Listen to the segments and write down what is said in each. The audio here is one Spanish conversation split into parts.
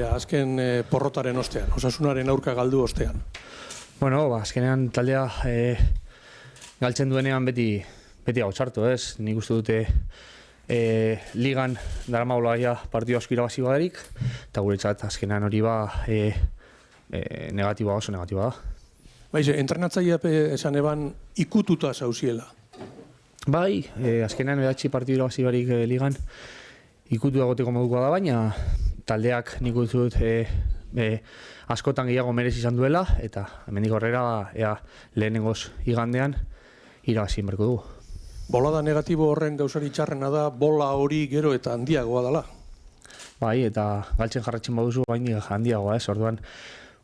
Azken porrotaren ostean, Osasunaren aurka galdu ostean. Bueno, azkenean taldea galtzen duenean beti hau txartu, ez? Nik uste dute ligan daramaula partidu asko irabazi badarik, eta guretzat azkenean hori negatiboa, oso negatiboa da. Baize, entrenatzaia esan eban ikututa zauziela. Bai, azkenean edatzi partidu irabazi barik ligan ikutu dagoteko modukoa da, baina taldeak nik uste dut askotan gehiago merezi izan duela, eta hemendik aurrera lehenengoz igandean irabazi berko dugu. Bolada negatibo horren gauzari txarrena da, bola hori gero eta handiagoa dela. Bai, eta galtzen jarratzen baduzu handiagoa, ez? Orduan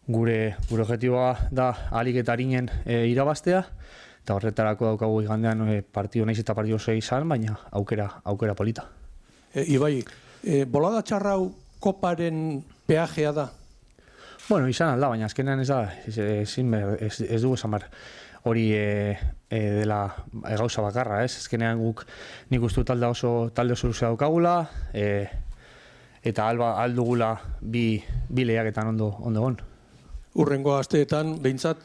gure objektiboa da ahalik eta arinen irabaztea, eta horretarako daukagu igandean partidu naiz eta partidu oso izan, baina aukera polita. Ibai, bolada txarrau koparen peajea da? Bueno, izan alda, baina azkenean ez da, ez dugu esan behar hori dela gauza bakarra, ez? Azkenean nik uste talde oso luzea daukagula, eta aldugula bi lehiaketan ondo egon. Urrengo asteetan, behintzat,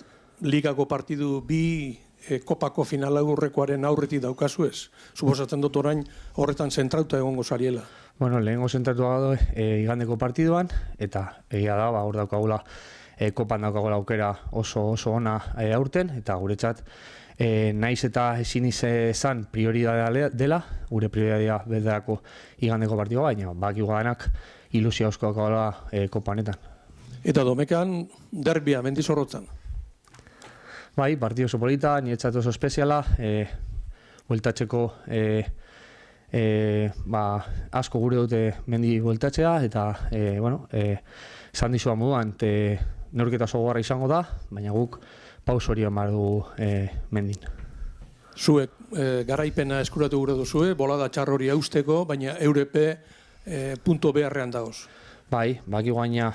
ligako partidu bi kopako finala urrekoaren aurretik daukazu ez? Suposatzen dut orain horretan zentrauta egongo zariela. Bueno, lehengo zentratuak gado igandeko partiduan, eta egia da, hor daukagula, kopan daukagula aukera oso ona aurten, eta guretzat naiz eta ezin izan prioridadea dela, gure prioridadea bezalako igandeko partidua, baina baki guadanak ilusia osko daukagula kopanetan. Eta domekan derbia Mendizorrotzan. Bai, partidu oso polita, niretzat oso espeziala, bueltatzeko asko gure dute mendi bueltatzea, eta esan dizua moduan, neurketa oso gogorra izango da, baina guk paus hori emar dugu mendin. Zuek garaipena eskuratu gure duzue, bolada txar hori eusteko, baina Eurepe punto beharrean dagoz. Bai, baki guaina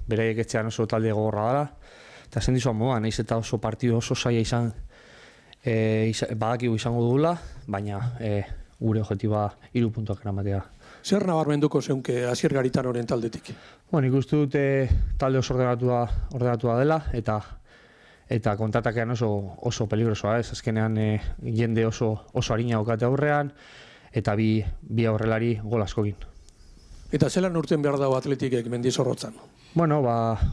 beraiek etxean oso talde gogorra dela, eta zen dizua moduan, nahiz eta oso partidu oso zaila izan badakigu izango dugula, baina gure objektiba 3 puntuak eramatea. Zer nabarmenduko zeunke Asier Garitanoren taldetik? Bueno, ikustu dute talde oso ordenatua dela, eta kontratakean oso peligrosoa, ez? Azkenean jende oso harina daukate aurrean, eta bi aurrelari gol askokin. Eta zelan urten behar dago Atletikek Mendizorrotzan? Bueno,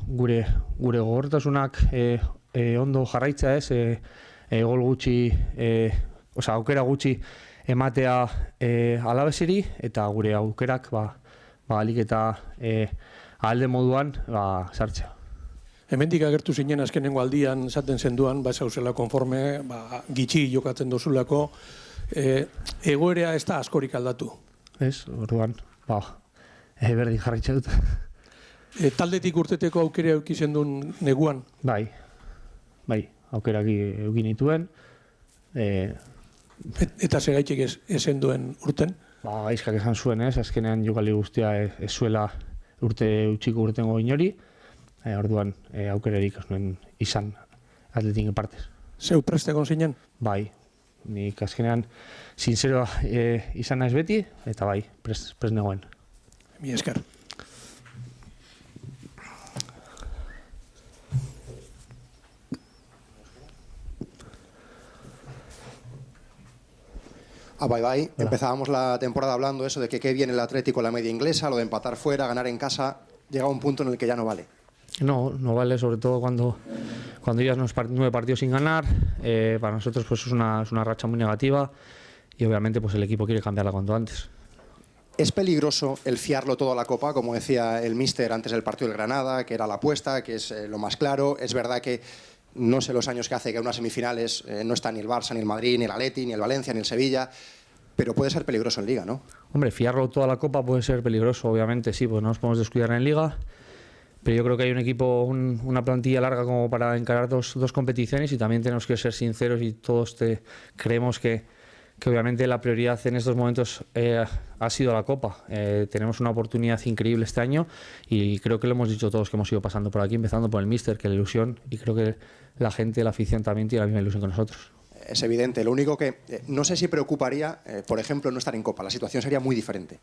gure gogortasunak ondo jarraitza, ez? Gol gutxi, aukera gutxi ematea alabesiri, eta gure aukerak alik eta alde moduan sartzea. Hemendik agertu zinen azkenengo aldian esaten zenduan, zauzela konforme, gitxi jokatzen dozulako, egoerea ez da askorik aldatu. Ez, orduan, berdin jarraitza dut. Taldetik urteteko aukera eukizen duen neguan? Bai, aukerak eukin dituen. Eta segaitik esen duen urten? Gaizkak esan zuen ez, azkenean jokaldi guztia ez zuela utxiko urtengo inori, orduan aukerarik ez nuen izan Atletiken partez. Zeu preste egon zinen? Bai, nik azkenean sinceroa izan naiz beti, eta bai, prest negoen. Mi esker. Bai. Empezábamos la temporada hablando eso de que qué bien el Atlético en la media inglesa, lo de empatar fuera, ganar en casa, llega un punto en el que ya no vale. No vale, sobre todo cuando llevas 9 partidos sin ganar. Para nosotros pues es una racha muy negativa y obviamente pues el equipo quiere cambiarla cuanto antes. ¿Es peligroso el fiarlo todo a la Copa, como decía el míster antes del partido del Granada, que era la apuesta, que es lo más claro? Es verdad que no sé los años que hace que en unas semifinales no está ni el Barça, ni el Madrid, ni el Atleti, ni el Valencia, ni el Sevilla, pero puede ser peligroso en Liga, ¿no? Hombre, fiarlo toda la Copa puede ser peligroso, obviamente, sí, pues no nos podemos descuidar en Liga, pero yo creo que hay un equipo, una plantilla larga como para encarar dos competiciones, y también tenemos que ser sinceros y todos creemos que obviamente la prioridad en estos momentos ha sido la Copa. Tenemos una oportunidad increíble este año y creo que lo hemos dicho todos que hemos ido pasando por aquí, empezando por el míster, que la ilusión, y creo que la gente, la afición también tiene la misma ilusión que nosotros. es evidente. Lo único que no sé si preocuparía, por ejemplo, no estar en Copa. La situación sería muy diferente.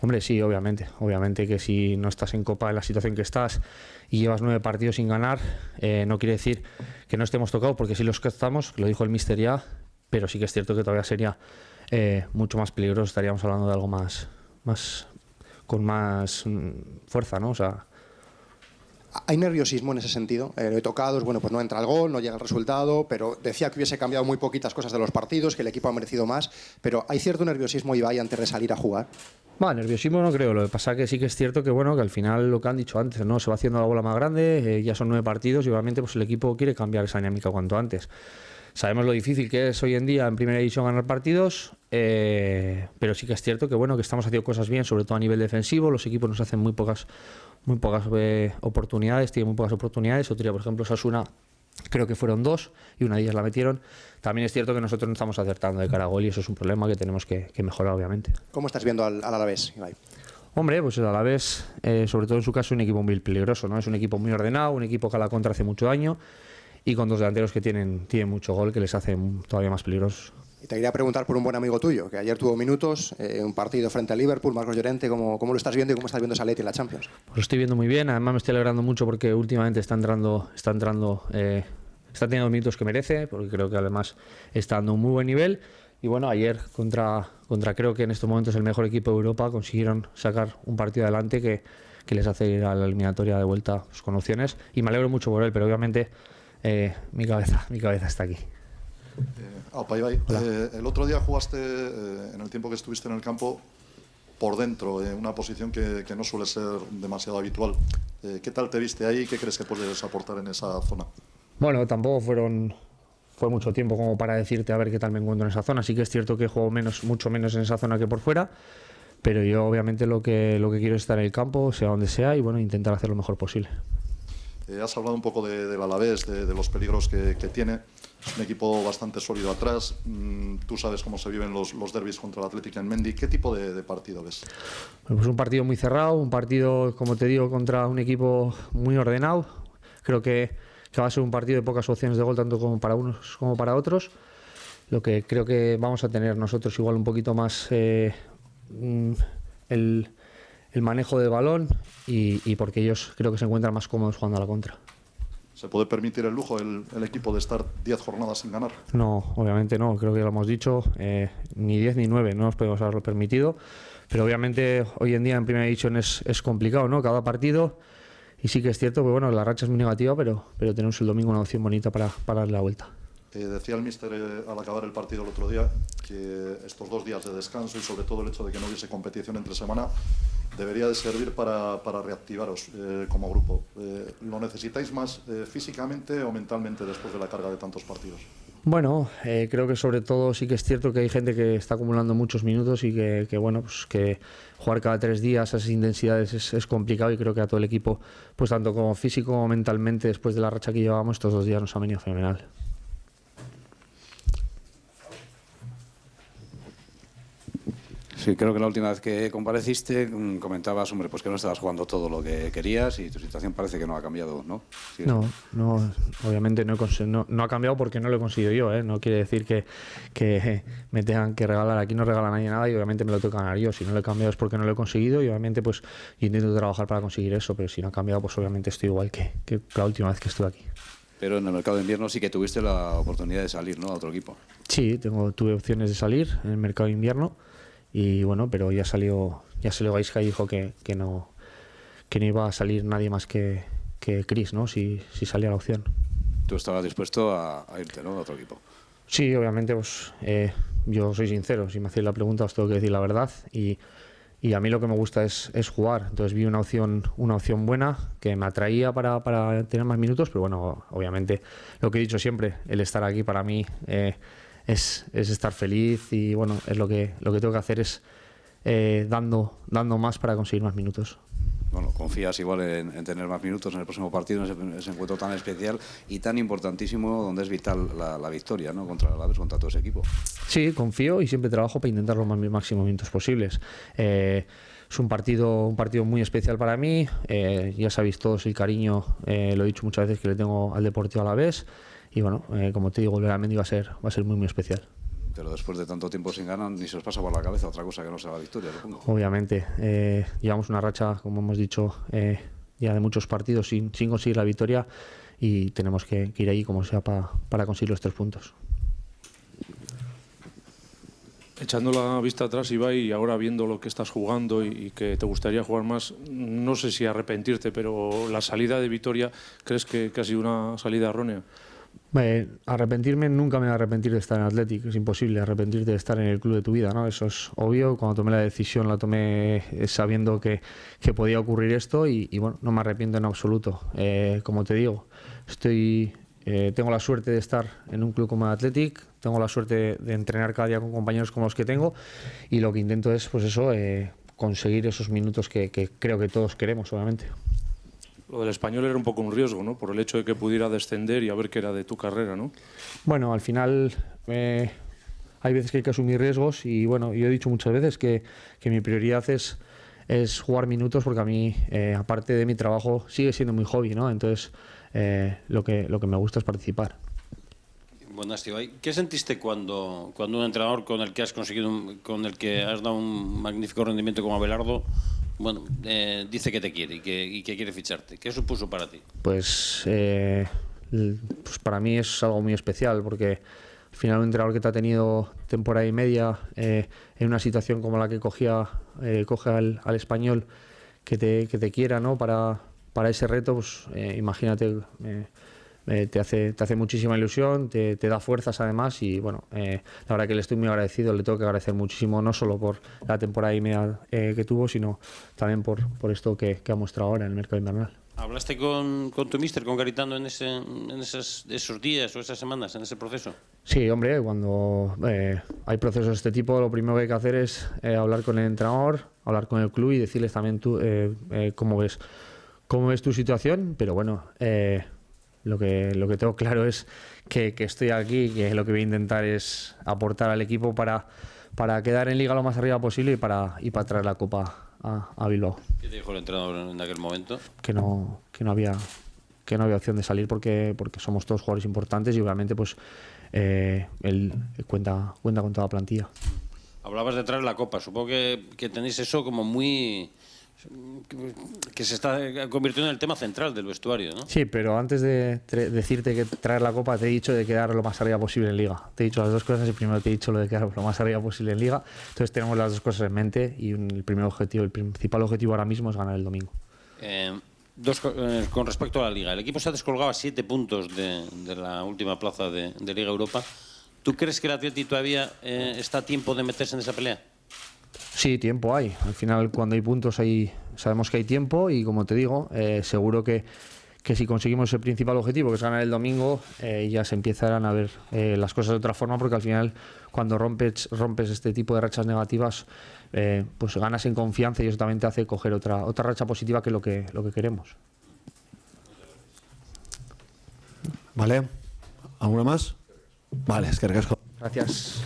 Hombre, sí, obviamente. Obviamente que si no estás en Copa en la situación que estás y llevas 9 partidos sin ganar, no quiere decir que no estemos tocados, porque sí los que estamos, lo dijo el míster ya, pero sí que es cierto que todavía sería mucho más peligroso. Estaríamos hablando de algo con más fuerza, ¿no? O sea, ¿hay nerviosismo en ese sentido? Lo he tocado, bueno, pues no entra el gol, no llega el resultado, pero decía que hubiese cambiado muy poquitas cosas de los partidos, que el equipo ha merecido más, pero ¿hay cierto nerviosismo, Ibai, antes de salir a jugar? Nerviosismo no creo. Lo que pasa que sí que es cierto que bueno, que al final lo que han dicho antes, ¿no? Se va haciendo la bola más grande, ya son 9 partidos y obviamente pues el equipo quiere cambiar esa dinámica cuanto antes. Sabemos lo difícil que es hoy en día en primera división ganar partidos, pero sí que es cierto que bueno, que estamos haciendo cosas bien, sobre todo a nivel defensivo. Los equipos nos hacen muy pocas oportunidades, tienen muy pocas oportunidades. Otro día, por ejemplo, Osasuna, creo que fueron 2 y una de ellas la metieron. También es cierto que nosotros no estamos acertando de cara a gol y eso es un problema que tenemos que mejorar, obviamente. ¿Cómo estás viendo al Alavés, Ibai? Hombre, pues el Alavés, sobre todo en su caso, es un equipo muy peligroso, ¿no? Es un equipo muy ordenado, un equipo que a la contra hace mucho daño y con 2 delanteros que tienen mucho gol, que les hace todavía más peligrosos. Y te quería preguntar por un buen amigo tuyo, que ayer tuvo minutos, un partido frente al Liverpool, Marcos Llorente. ¿Cómo lo estás viendo y cómo estás viendo esa Atleti en la Champions? Pues lo estoy viendo muy bien, además me estoy alegrando mucho porque últimamente está teniendo minutos que merece, porque creo que además está dando un muy buen nivel. Y bueno, ayer contra creo que en estos momentos el mejor equipo de Europa consiguieron sacar un partido adelante que les hace ir a la eliminatoria de vuelta pues, con opciones. Y me alegro mucho por él, pero obviamente mi cabeza está aquí. Ibai, el otro día jugaste, en el tiempo que estuviste en el campo, por dentro, una posición que no suele ser demasiado habitual. ¿Qué tal te viste ahí? ¿Qué crees que puedes aportar en esa zona? Bueno, tampoco fue mucho tiempo como para decirte a ver qué tal me encuentro en esa zona. Sí que es cierto que juego mucho menos en esa zona que por fuera, pero yo obviamente lo que quiero es estar en el campo, sea donde sea, y bueno, intentar hacer lo mejor posible. Has hablado un poco del Alavés, de los peligros que tiene. Es un equipo bastante sólido atrás. Tú sabes cómo se viven los derbis contra el Atlético en Mendy. ¿Qué tipo de partido ves? Pues un partido muy cerrado, un partido, como te digo, contra un equipo muy ordenado. Creo que va a ser un partido de pocas opciones de gol, tanto como para unos como para otros. Lo que creo que vamos a tener nosotros igual un poquito más el manejo del balón y porque ellos creo que se encuentran más cómodos jugando a la contra. ¿Se puede permitir el lujo el equipo de estar 10 jornadas sin ganar? No, obviamente no, creo que ya lo hemos dicho, ni 10 ni 9 no nos podemos haberlo permitido, pero obviamente hoy en día en primera división es complicado, ¿no? Cada partido, y sí que es cierto que bueno, la racha es muy negativa, pero tenemos el domingo una opción bonita para darle la vuelta. Decía el míster al acabar el partido el otro día que estos 2 días de descanso y sobre todo el hecho de que no hubiese competición entre semana debería de servir para reactivaros como grupo. ¿Lo necesitáis más físicamente o mentalmente después de la carga de tantos partidos? Bueno, creo que sobre todo sí que es cierto que hay gente que está acumulando muchos minutos y que bueno, pues que jugar cada 3 días a esas intensidades es complicado, y creo que a todo el equipo, pues tanto como físico como mentalmente, después de la racha que llevábamos, estos 2 días nos ha venido fenomenal. Sí, creo que la última vez que compareciste comentabas, hombre, pues que no estabas jugando todo lo que querías y tu situación parece que no ha cambiado, ¿no? Sí. No, obviamente no ha cambiado porque no lo he conseguido yo, ¿eh? No quiere decir que me tengan que regalar. Aquí no regala nadie nada y obviamente me lo tengo que ganar yo. Si no lo he cambiado es porque no lo he conseguido y obviamente pues intento trabajar para conseguir eso, pero si no ha cambiado pues obviamente estoy igual que la última vez que estuve aquí. Pero en el mercado de invierno sí que tuviste la oportunidad de salir, ¿no? A otro equipo. Sí, tuve opciones de salir en el mercado de invierno. Y bueno, pero ya salió Gaisca y dijo que no iba a salir nadie más que Chris, ¿no? Si salía la opción. Tú estabas dispuesto a irte, ¿no? A otro equipo. Sí, obviamente, pues yo soy sincero. Si me hacéis la pregunta os tengo que decir la verdad y a mí lo que me gusta es jugar. Entonces vi una opción buena que me atraía para tener más minutos, pero bueno, obviamente lo que he dicho siempre, el estar aquí para mí es estar feliz y bueno, es lo que tengo que hacer es dando más para conseguir más minutos. Bueno, confías igual en tener más minutos en el próximo partido, en ese encuentro tan especial y tan importantísimo, donde es vital la victoria, ¿no? Contra el Alavés, contra todo ese equipo. Sí, confío y siempre trabajo para intentar los máximos minutos posibles. Es un partido muy especial para mí. Ya sabéis todos el cariño, lo he dicho muchas veces, que le tengo al Deportivo Alavés. bueno, como te digo, realmente va a ser muy, muy especial. Pero después de tanto tiempo sin ganar, ni se os pasa por la cabeza otra cosa que no sea la victoria, supongo. Obviamente, llevamos una racha, como hemos dicho, ya de muchos partidos sin conseguir la victoria, y tenemos que ir ahí como sea para conseguir los 3 puntos. Echando la vista atrás, Ibai, y ahora viendo lo que estás jugando y que te gustaría jugar más, no sé si arrepentirte, pero la salida de Vitoria, ¿crees que ha sido una salida errónea? Arrepentirme, nunca me voy a arrepentir de estar en Athletic, es imposible arrepentirte de estar en el club de tu vida, ¿no? Eso es obvio. Cuando tomé la decisión la tomé sabiendo que podía ocurrir esto, y bueno, no me arrepiento en absoluto. Como te digo, tengo la suerte de estar en un club como el Athletic, tengo la suerte de entrenar cada día con compañeros como los que tengo, y lo que intento es, pues eso, conseguir esos minutos que creo que todos queremos, obviamente. Lo del Español era un poco un riesgo, ¿no? Por el hecho de que pudiera descender y a ver qué era de tu carrera, ¿no? Bueno, al final hay veces que hay que asumir riesgos, y bueno, yo he dicho muchas veces que mi prioridad es jugar minutos, porque a mí, aparte de mi trabajo, sigue siendo muy hobby, ¿no? Entonces, lo que me gusta es participar. Buenas, Ibai. ¿Qué sentiste cuando un entrenador con el que has dado un magnífico rendimiento como Abelardo, bueno, dice que te quiere y que quiere ficharte? ¿Qué supuso para ti? Pues para mí es algo muy especial, porque al final un entrenador que te ha tenido temporada y media en una situación como la que coge al Español, que te quiera, ¿no? para ese reto, pues imagínate, te hace muchísima ilusión, te da fuerzas además, y bueno, la verdad que le estoy muy agradecido, le tengo que agradecer muchísimo, no solo por la temporada y media que tuvo, sino también por esto que ha mostrado ahora en el mercado invernal. ¿Hablaste con tu míster, con Garitano, en esos días o esas semanas, en ese proceso? Sí, hombre, cuando hay procesos de este tipo, lo primero que hay que hacer es hablar con el entrenador, hablar con el club y decirles también tú cómo ves tu situación. Pero bueno, lo que tengo claro es que estoy aquí y que lo que voy a intentar es aportar al equipo para quedar en Liga lo más arriba posible y para traer la Copa a Bilbao. ¿Qué te dijo el entrenador en aquel momento? Que no había opción de salir, porque somos todos jugadores importantes, y obviamente pues él cuenta con toda la plantilla. Hablabas de traer la Copa. Supongo que tenéis eso como muy... que se está convirtiendo en el tema central del vestuario, ¿no? Sí, pero antes de decirte que traer la Copa, te he dicho de quedar lo más arriba posible en Liga. Te he dicho las dos cosas, y primero te he dicho lo de quedar lo más arriba posible en Liga. Entonces tenemos las dos cosas en mente, y el principal objetivo ahora mismo es ganar el domingo. Con respecto a la Liga, el equipo se ha descolgado a 7 puntos de la última plaza de Liga Europa. ¿Tú crees que el Atleti todavía está a tiempo de meterse en esa pelea? Sí, tiempo hay. Al final, cuando hay puntos, sabemos que hay tiempo, y como te digo, seguro que si conseguimos el principal objetivo, que es ganar el domingo, ya se empezarán a ver las cosas de otra forma, porque al final, cuando rompes este tipo de rachas negativas, pues ganas en confianza, y eso también te hace coger otra racha positiva, que es lo que queremos. Vale. ¿Alguna más? Vale, es que recasco. Gracias.